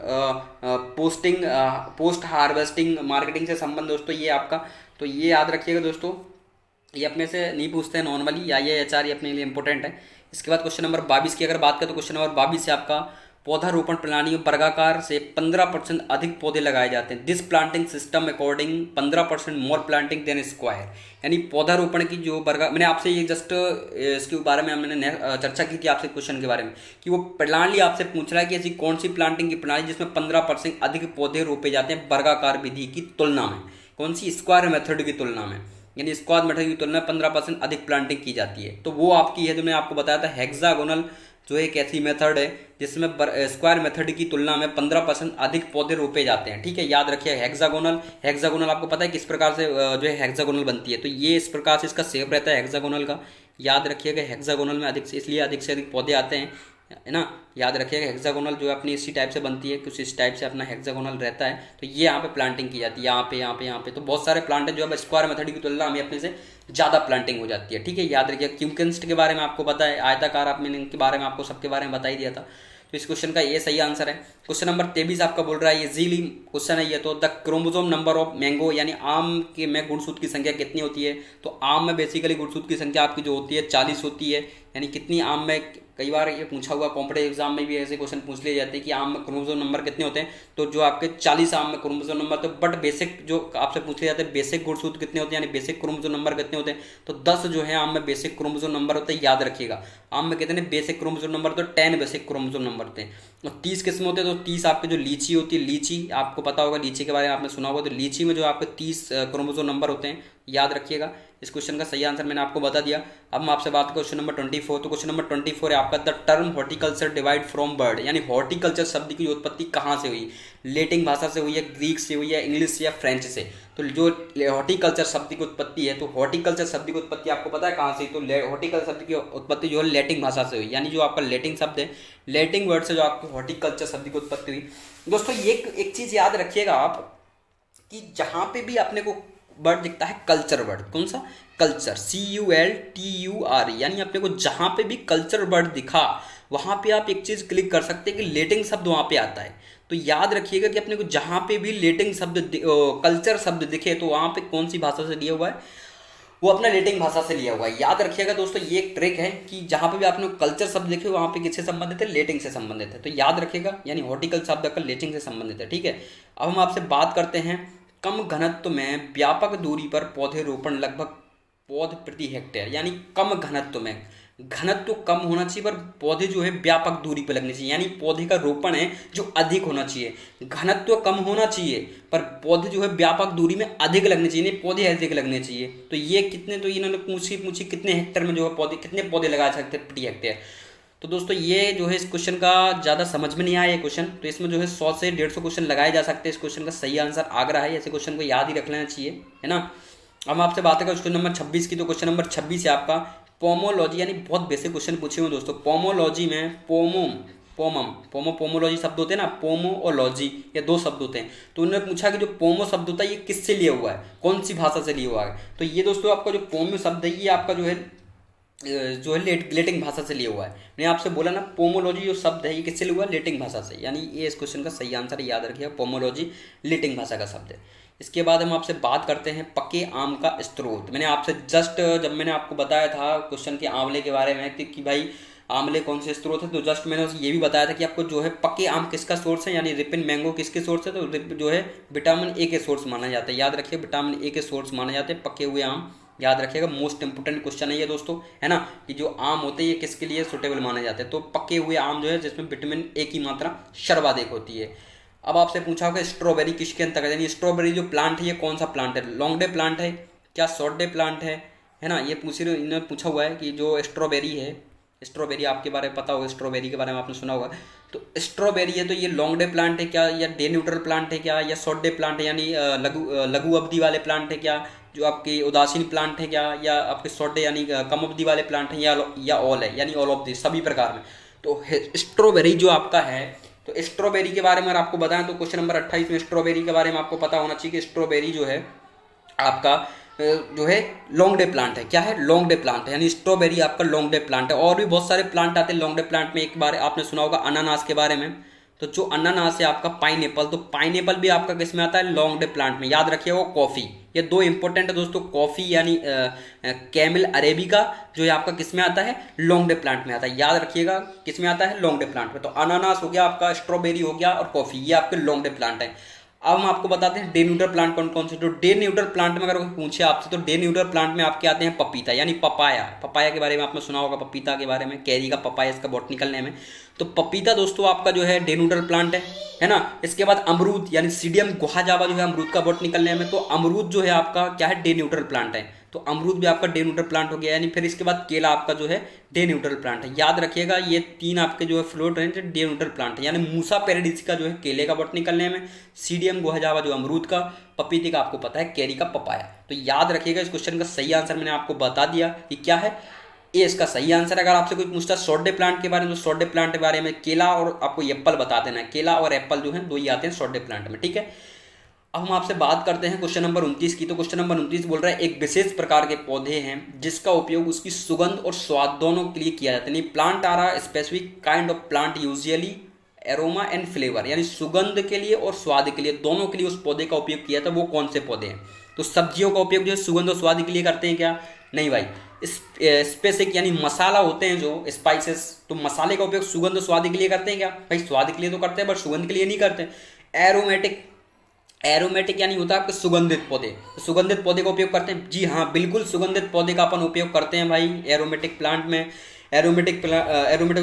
post harvesting marketing से संबंध दोस्तों ये आपका, तो ये याद रखिएगा दोस्तों। ये अपने से नहीं पूछते हैं नॉर्मली, IIHR ये अपने लिए इंपॉर्टेंट है। इसके बाद क्वेश्चन नंबर 22 की अगर बात करें तो क्वेश्चन नंबर 22 से आपका पौधारोपण प्रणाली में वर्गाकार से 15% अधिक पौधे लगाए जाते हैं। This planting system according 15% more planting than square, यानी पौधारोपण की जो मैंने आपसे ये जस्ट इसके बारे में मैंने चर्चा की थी आपसे क्वेश्चन के बारे में कि वो प्रणाली आपसे पूछ रहा है कि ऐसी कौन सी प्लांटिंग की प्रणाली जिसमें 15% अधिक पौधे रोपे जाते हैं वर्गाकार विधि की तुलना में, कौन सी, स्क्वायर मेथड की तुलना में, यानी स्क्वायर मेथड की तुलना में 15% अधिक प्लांटिंग की जाती है। तो वो आपकी है जो मैंने आपको बताया था हेक्सागोनल, जो एक ऐसी मेथड है जिसमें स्क्वायर मेथड की तुलना में 15% अधिक पौधे रोपे जाते हैं। ठीक है, याद रखिए हेक्सागोनल आपको पता है किस प्रकार से जो है हेक्सागोनल बनती है, तो ये इस प्रकार से इसका शेप रहता है हेक्सागोनल का। याद रखिएगा हेक्सागोनल में इसलिए अधिक से अधिक पौधे आते हैं, है ना। याद रखिएगा हेक्सागोनल जो अपनी इसी टाइप से बनती है, कुछ इस टाइप से अपना हेक्सागोनल रहता है। तो ये यहाँ पे प्लांटिंग की जाती है, यहाँ पे तो बहुत सारे प्लांट है जो है स्क्वायर मेथड की तुलना में अपने से ज़्यादा प्लांटिंग हो जाती है। ठीक है, याद रखिएगा क्यूमकिंस्ट के बारे में आपको पता है, आयताकार आप मैंने इनके बारे में आपको सबके बारे में बता ही दिया था। तो इस क्वेश्चन का ये सही आंसर है। क्वेश्चन नंबर 23 आपका बोल रहा है, ये इजीली क्वेश्चन है ये तो, the chromosome number of mango, यानी आम के में गुणसूत्र की संख्या कितनी होती है। तो आम में बेसिकली गुणसूत्र की संख्या आपकी जो होती है 40 होती है, यानी कितनी आम में, कई बार ये पूछा हुआ कॉम्पिटेटिव एग्जाम में भी ऐसे क्वेश्चन पूछ लिए जाते हैं कि आम में क्रोमोसोम नंबर कितने होते हैं। तो जो आपके 40 आम में क्रोमोसोम नंबर, तो बट बेसिक जो आपसे पूछ लिए जाते हैं बेसिक गुणसूत्र कितने होते हैं, यानी बेसिक क्रोमोसोम नंबर कितने होते हैं। तो 10 जो है आम में बेसिक क्रोमोसोम नंबर होते हैं। याद रखिएगा आम में कितने बेसिक क्रोमोसोम नंबर, तो 10 बेसिक क्रोमोसोम नंबर होते हैं। और 30 किस्म होते हैं, तो 30 आपके जो लीची होती है, लीची आपको पता होगा, लीची के बारे में आपने सुना होगा, तो लीची में जो आपके 30 क्रोमोसोम नंबर होते हैं। याद रखिएगा इस क्वेश्चन का सही आंसर मैंने आपको बता दिया। अब मैं आपसे बात करूं क्वेश्चन नंबर 24। तो क्वेश्चन नंबर 24 है आपका, the term horticulture divide from bird, यानी हॉर्टिकल्चर शब्द की उत्पत्ति कहाँ से हुई, लेटिन भाषा से हुई है, ग्रीक से हुई है, इंग्लिश से या फ्रेंच से। तो जो हॉर्टिकल्चर शब्द की उत्पत्ति है, तो हॉर्टिकल्चर शब्द की उत्पत्ति आपको पता है कहाँ से, तो हॉर्टिकल्चर शब्द की उत्पत्ति जो है लेटिन भाषा से हुई, यानी जो आपका लेटिन शब्द है, लेटिन वर्ड से जो आपको हॉर्टिकल्चर शब्द की उत्पत्ति हुई। दोस्तों एक चीज़ याद रखिएगा आप कि जहाँ पे भी अपने को वर्ड दिखता है कल्चर वर्ड। कौन सा? कल्चर, CULTUR, यानी अपने को जहाँ पे भी कल्चर वर्ड दिखा वहाँ पे आप एक चीज़ क्लिक कर सकते हैं कि लेटिंग शब्द वहाँ पे आता है। तो याद रखिएगा कि अपने को जहाँ पे भी लेटिंग शब्द कल्चर शब्द दिखे तो वहाँ पे कौन सी भाषा से लिया हुआ है? वो अपना लेटिंग भाषा से लिया हुआ है। याद रखिएगा दोस्तों, ये एक ट्रिक है कि जहाँ पे भी आपने कल्चर शब्द देखे वहाँ पे किससे संबंधित है? लेटिंग से संबंधित है। तो याद रखिएगा, यानी हॉर्टिकल्चर शब्द का लेटिंग से संबंधित है। ठीक है, अब हम आपसे बात करते हैं कम घनत्व में व्यापक दूरी पर पौधे रोपण लगभग पौध प्रति हेक्टेयर। यानी कम घनत्व में, घनत्व कम होना चाहिए पर पौधे जो है व्यापक दूरी पर लगने चाहिए, यानी पौधे का रोपण है जो अधिक होना चाहिए। घनत्व कम होना चाहिए पर पौधे जो है व्यापक दूरी में अधिक लगने चाहिए, नहीं पौधे अधिक लगने चाहिए। तो ये कितने, तो इन्होंने पूछी कितने हेक्टेयर में जो है पौधे, कितने पौधे लगा सकते हैं प्रति हेक्टेयर। तो दोस्तों ये जो है इस क्वेश्चन का ज़्यादा समझ में नहीं आया ये क्वेश्चन, तो इसमें जो है 100 से 150 क्वेश्चन लगाए जा सकते हैं। इस क्वेश्चन का सही आंसर आगरा है, ऐसे क्वेश्चन को याद ही रख लेना चाहिए, है ना। हम आपसे बात करें क्वेश्चन नंबर 26 की, तो क्वेश्चन नंबर 26 है आपका पोमोलॉजी, यानी बहुत बेसिक क्वेश्चन पूछे हुए दोस्तों। पोमोलॉजी में पोमोलॉजी शब्द होते हैं ना, पोमो और लॉजी, ये दो शब्द होते हैं। तो उन्होंने पूछा कि जो पोमो शब्द होता है ये किससे लिया हुआ है, कौन सी भाषा से लिया हुआ है। तो ये दोस्तों आपका जो पोमो शब्द है ये आपका जो है लेटिंग भाषा से लिया हुआ है। मैंने आपसे बोला ना पोमोलॉजी जो शब्द है ये किससे लिया हुआ है? लेटिंग भाषा से, यानी ये इस क्वेश्चन का सही आंसर याद रखिएगा, पोमोलॉजी लेटिंग भाषा का शब्द है। इसके बाद हम आपसे बात करते हैं पके आम का स्रोत। मैंने आपसे जस्ट जब मैंने आपको बताया था क्वेश्चन के आंवले के बारे में कि भाई आंवले कौन से स्रोत है, तो जस्ट मैंने ये भी बताया था कि आपको जो है पके आम किसका सोर्स है, यानी रिपिन मैंगो किसके सोर्स है, तो जो है विटामिन ए के सोर्स माना जाता है। याद रखिए विटामिन ए के सोर्स माने जाते हैं पके हुए आम। याद रखिएगा, मोस्ट इंपोर्टेंट क्वेश्चन है ये दोस्तों, है ना, कि जो आम होते हैं ये किसके लिए सुटेबल माने जाते हैं। तो पके हुए आम जो है जिसमें विटामिन ए की मात्रा सर्वाधिक होती है। अब आपसे पूछा होगा स्ट्रॉबेरी किसके अंतर्गत, यानी स्ट्रॉबेरी जो प्लांट है ये कौन सा प्लांट है? लॉन्ग डे प्लांट है क्या, शॉर्ट डे प्लांट है ना। ये इन्होंने पूछा हुआ है कि जो स्ट्रॉबेरी है, स्ट्रॉबेरी आपके बारे में पता होगा, स्ट्रॉबेरी के बारे में आपने सुना होगा। तो स्ट्रॉबेरी है तो ये लॉन्ग डे प्लांट है क्या, या डे न्यूट्रल प्लांट है क्या, या शॉर्ट डे प्लांट है, यानी लघु अवधि वाले प्लांट है क्या, जो आपके उदासीन प्लांट है क्या, या आपके शॉर्ट डे यानी कम अवधि वाले प्लांट हैं, या ऑल है, यानी ऑल ऑफ दिस, सभी प्रकार में। तो स्ट्रॉबेरी जो आपका है, तो स्ट्रॉबेरी के बारे में अगर आपको बताएं तो क्वेश्चन नंबर 28 में स्ट्रॉबेरी के बारे में आपको पता होना चाहिए कि स्ट्रॉबेरी जो है आपका जो है लॉन्ग डे प्लांट है। क्या है? लॉन्ग डे प्लांट है, यानी स्ट्रॉबेरी आपका लॉन्ग डे प्लांट है। और भी बहुत सारे प्लांट आते हैं लॉन्ग डे प्लांट में। एक बार आपने सुना होगा अनानास के बारे में, तो जो अनानास है आपका पाइनएप्पल, तो पाइनएप्पल भी आपका किस में आता है? लॉन्ग डे प्लांट में। याद रखिएगा कॉफ़ी, ये दो इंपॉर्टेंट है दोस्तों, कॉफ़ी यानी कैमिल अरेबिका जो है आपका किस में आता है? लॉन्ग डे प्लांट में आता है। याद रखिएगा किस में आता है? लॉन्ग डे प्लांट में। तो अनानास हो गया आपका, स्ट्रॉबेरी हो गया और कॉफ़ी, ये आपके लॉन्ग डे प्लांट है। अब हम आपको बताते हैं डे न्यूट्रल प्लांट कौन कौन से। तो डे न्यूट्रल प्लांट में अगर कोई पूछे आपसे, तो डे न्यूट्रल प्लांट में आपके आते हैं पपीता, यानी पपाया। पपाया के बारे में आपने सुना होगा, पपीता के बारे में, कैरी का पपाया इसका बॉटनिकल नेम है। तो पपीता दोस्तों आपका जो है डे न्यूट्रल प्लांट है ना। इसके बाद अमरूद, यानी सीडियम गुहाजावा जो है अमरूद का बॉटनिकल नेम है। तो अमरूद जो है आपका क्या है? डे न्यूट्रल प्लांट है। तो अमरूद भी आपका डे न्यूट्रल प्लांट हो गया, यानी फिर इसके बाद केला आपका जो है डे न्यूट्रल प्लांट है। याद रखिएगा ये तीन आपके जो है float range day neutral plant है, यानी मूसा पेरेडिस का जो है केले का बॉटनिकल नेम है, सीडियम गुहाजावा जो अमरूद का, पपीते का आपको पता है कैरी का पपाया। तो याद रखिएगा इस क्वेश्चन का सही आंसर मैंने आपको बता दिया कि क्या है, ये इसका सही आंसर। अगर आपसे कोई पूछता है शॉर्ट डे प्लांट के बारे में, तो शॉर्ट डे प्लांट के बारे में केला और आपको एप्पल बता देना है। केला और एप्पल जो है दो ही आते हैं शॉर्ट डे प्लांट में, ठीक है। अब हम आपसे बात करते हैं क्वेश्चन नंबर 29 की। तो क्वेश्चन नंबर 29 बोल रहा है एक विशेष प्रकार के पौधे हैं जिसका उपयोग उसकी सुगंध और स्वाद दोनों के लिए किया जाता है। प्लांट आ रहा है specific kind of plant usually aroma and flavour, यानी सुगंध के लिए और स्वाद के लिए दोनों के लिए उस पौधे का उपयोग किया था। वो कौन से पौधे हैं? तो सब्जियों का उपयोग जो है सुगंध और स्वाद के लिए करते हैं क्या? नहीं भाई। स्पेसिफिक यानी मसाला होते हैं जो स्पाइसेस, तो मसाले का उपयोग सुगंध और स्वाद के लिए करते हैं क्या? भाई स्वाद के लिए तो करते हैं बट सुगंध के लिए नहीं करते। एरोमेटिक यानी होता है आपके सुगंधित पौधे, तो सुगंधित पौधे का उपयोग करते हैं। जी हाँ बिल्कुल, सुगंधित पौधे का अपन उपयोग करते हैं भाई एरोमेटिक प्लांट में। एरोमेटिक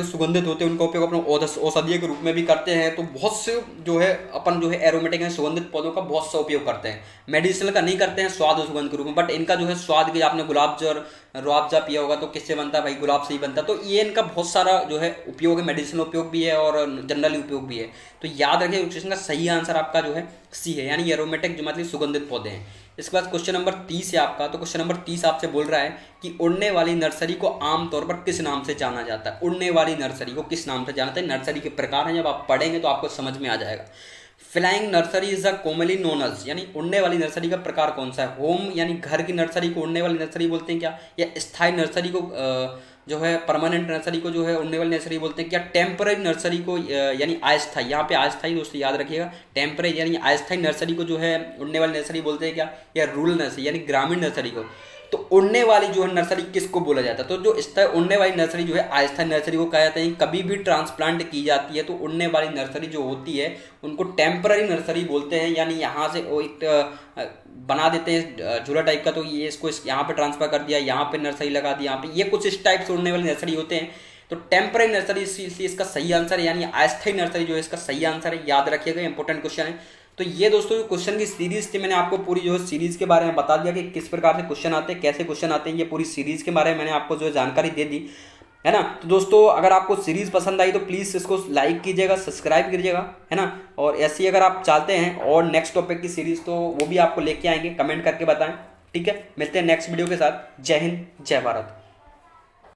सुगंधित होते हैं, उनका उपयोग अपन औषधीय के रूप में भी करते हैं। तो बहुत से जो है अपन जो है एरोमेटिक यानी सुगंधित पौधों का बहुत सा उपयोग करते हैं। मेडिसिनल का नहीं करते हैं स्वाद और सुगंध के रूप में, बट इनका जो है स्वाद के, आपने गुलाब जर रुआवजा पिया होगा तो किससे बनता है भाई? गुलाब से ही बनता है। तो ये इनका बहुत सारा जो है उपयोग है, मेडिसिनल उपयोग भी है और जनरली उपयोग भी है। तो याद रखिए क्वेश्चन का सही आंसर आपका जो है सी है, यानी एरोमेटिक जो मतलब सुगंधित पौधे हैं। इसके बाद क्वेश्चन नंबर 30 है आपका। तो क्वेश्चन नंबर 30 आपसे बोल रहा है कि उड़ने वाली नर्सरी को आमतौर पर किस नाम से जाना जाता है? उड़ने वाली नर्सरी को किस नाम से जाना जाता है? नर्सरी के प्रकार हैं, जब आप पढ़ेंगे तो आपको समझ में आ जाएगा। Flying nursery is a commonly known as, यानी उड़ने वाली नर्सरी का प्रकार कौन सा है? होम यानी घर की नर्सरी को उड़ने वाली नर्सरी बोलते हैं क्या? या स्थायी नर्सरी को जो है परमानेंट नर्सरी को जो है उड़ने वाली नर्सरी बोलते हैं क्या? टेम्पररी नर्सरी को यानी अस्थायी, यहाँ पे अस्थायी दोस्तों याद रखिएगा, टेम्पररी यानी अस्थायी नर्सरी को जो है उड़ने वाली नर्सरी बोलते हैं क्या? या रूरल नर्सरी यानी ग्रामीण नर्सरी को? तो उड़ने वाली जो है नर्सरी किसको बोला जाता है? तो जो स्थायी उड़ने वाली नर्सरी जो है अस्थायी नर्सरी को कहा जाता है। कभी भी ट्रांसप्लांट की जाती है तो उड़ने वाली नर्सरी जो होती है उनको टेम्पररी नर्सरी बोलते हैं, यानी यहाँ से वो एक बना देते हैं झूला टाइप का, तो ये इसको यहाँ पे ट्रांसफर कर दिया, यहाँ पे नर्सरी लगा दी, यहाँ पे, ये कुछ इस टाइप से उड़ने वाली नर्सरी होते हैं। तो टेम्पररी नर्सरी इसलिए इसका सही आंसर है, यानी अस्थायी नर्सरी जो है इसका सही आंसर है, याद रखिएगा, इंपॉर्टेंट क्वेश्चन है। तो ये दोस्तों क्वेश्चन की सीरीज थी, मैंने आपको पूरी जो है सीरीज के बारे में बता दिया कि किस प्रकार से क्वेश्चन आते हैं, कैसे क्वेश्चन आते हैं, ये पूरी सीरीज के बारे में मैंने आपको जो है जानकारी दे दी है ना। तो दोस्तों अगर आपको सीरीज पसंद आई तो प्लीज़ इसको लाइक कीजिएगा, सब्सक्राइब कीजिएगा, है ना। और ऐसी अगर आप चाहते हैं और नेक्स्ट टॉपिक की सीरीज तो वो भी आपको लेके आएंगे, कमेंट करके बताएं, ठीक है। मिलते हैं नेक्स्ट वीडियो के साथ। जय हिंद, जय भारत।